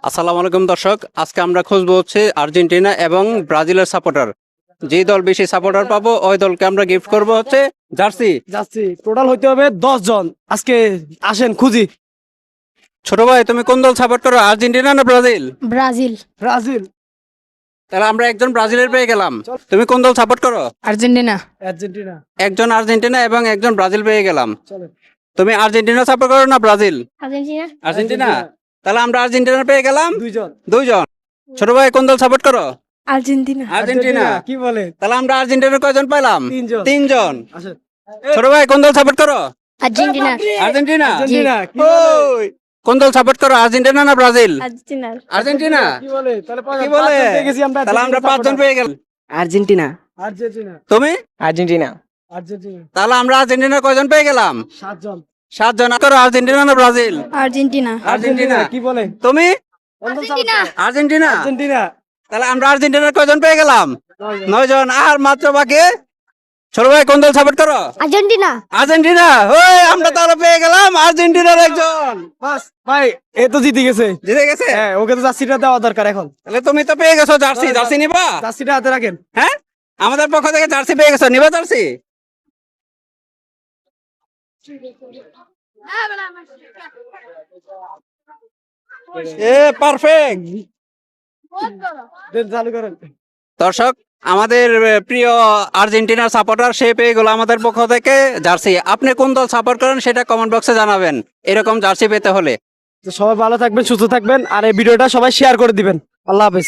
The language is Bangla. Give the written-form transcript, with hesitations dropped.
আসসালামু আলাইকুম দর্শক, আজকে আমরা খুঁজবো হচ্ছে আর্জেন্টিনা এবং ব্রাজিলের সাপোর্টার। যে দল বেশি সাপোর্টার পাবো ওই দলকে আমরা গিফট করব হচ্ছে জার্সি। যাচ্ছি, টোটাল হইতে হবে 10 জন। আজকে আসেন খুঁজি। ছোট ভাই, তুমি কোন দল সাপোর্ট করো, আর্জেন্টিনা না ব্রাজিল? ব্রাজিল। ব্রাজিল। তাহলে আমরা একজন ব্রাজিলের পেয়ে গেলাম। তুমি কোন দল সাপোর্ট করো? আর্জেন্টিনা। আর্জেন্টিনা। একজন আর্জেন্টিনা এবং একজন ব্রাজিল পেয়ে গেলাম। চলো। তুমি আর্জেন্টিনা সাপোর্ট করো না ব্রাজিল? আর্জেন্টিনা। আর্জেন্টিনা। তাহলে আমরা আর্জেন্টিনা পেয়ে গেলাম দুইজন। দুইজন। ছোট ভাই কোন দল সাপোর্ট করো? আর্জেন্টিনা। আর্জেন্টিনা। কি বলে? তাহলে আমরা আর্জেন্টিনার কয়জন পেলাম? তিনজন। তিনজন। আসেন। ছোট ভাই কোন দল সাপোর্ট করো? আর্জেন্টিনা। আর্জেন্টিনা। আর্জেন্টিনা। কি বলে? ওই, কোন দল সাপোর্ট করো, আর্জেন্টিনা না ব্রাজিল? আর্জেন্টিনা। আর্জেন্টিনা। কি বলে? তাহলে কি বলে? পাঁচজন পেয়ে গেছি আমরা। তাহলে আমরা পাঁচজন পেয়ে গেলাম। আর্জেন্টিনা। আর্জেন্টিনা। তুমি? আর্জেন্টিনা। আর্জেন্টিনা। তাহলে আমরা আর্জেন্টিনার কয়জন পেয়ে গেলাম? 7 জন। সাতজন। করো আর্জেন্টিনা না ব্রাজিল? আর্জেন্টিনা। আর্জেন্টিনা। কি বলে? তুমি? আর্জেন্টিনা। আর্জেন্টিনা। আর্জেন্টিনা। তাহলে আমরা আর্জেন্টিনার কয়জন পেয়ে গেলাম? 9 জন। আর মাত্র বাকি ছোট ভাই কোন দল সাপোর্ট করো? আর্জেন্টিনা। আর্জেন্টিনা। ওই, আমরা তাহলে পেয়ে গেলাম আর্জেন্টিনার একজন। বাস ভাই, এ তো জিতে গেছে। জিতে গেছে। হ্যাঁ, ওকে তো জার্সিটা দেওয়া দরকার এখন। তাহলে তুমি তো পেয়ে গেছো জার্সি। জার্সি নিবা? জার্সিটা হাতে রাখেন। হ্যাঁ, আমাদের পক্ষ থেকে জার্সি পেয়ে গেছো, নিবা জার্সি? এ পারফেক্ট। দেন, চালু করেন। দর্শক, আমাদের প্রিয় আর্জেন্টিনার সাপোর্টার সে পেয়ে গেল আমাদের পক্ষ থেকে জার্সি। আপনি কোন দল সাপোর্ট করেন সেটা কমেন্ট বক্সে জানাবেন এরকম জার্সি পেতে হলে। তো সবাই ভালো থাকবেন, সুস্থ থাকবেন, আর এই ভিডিওটা সবাই শেয়ার করে দিবেন। আল্লাহ হাফেজ।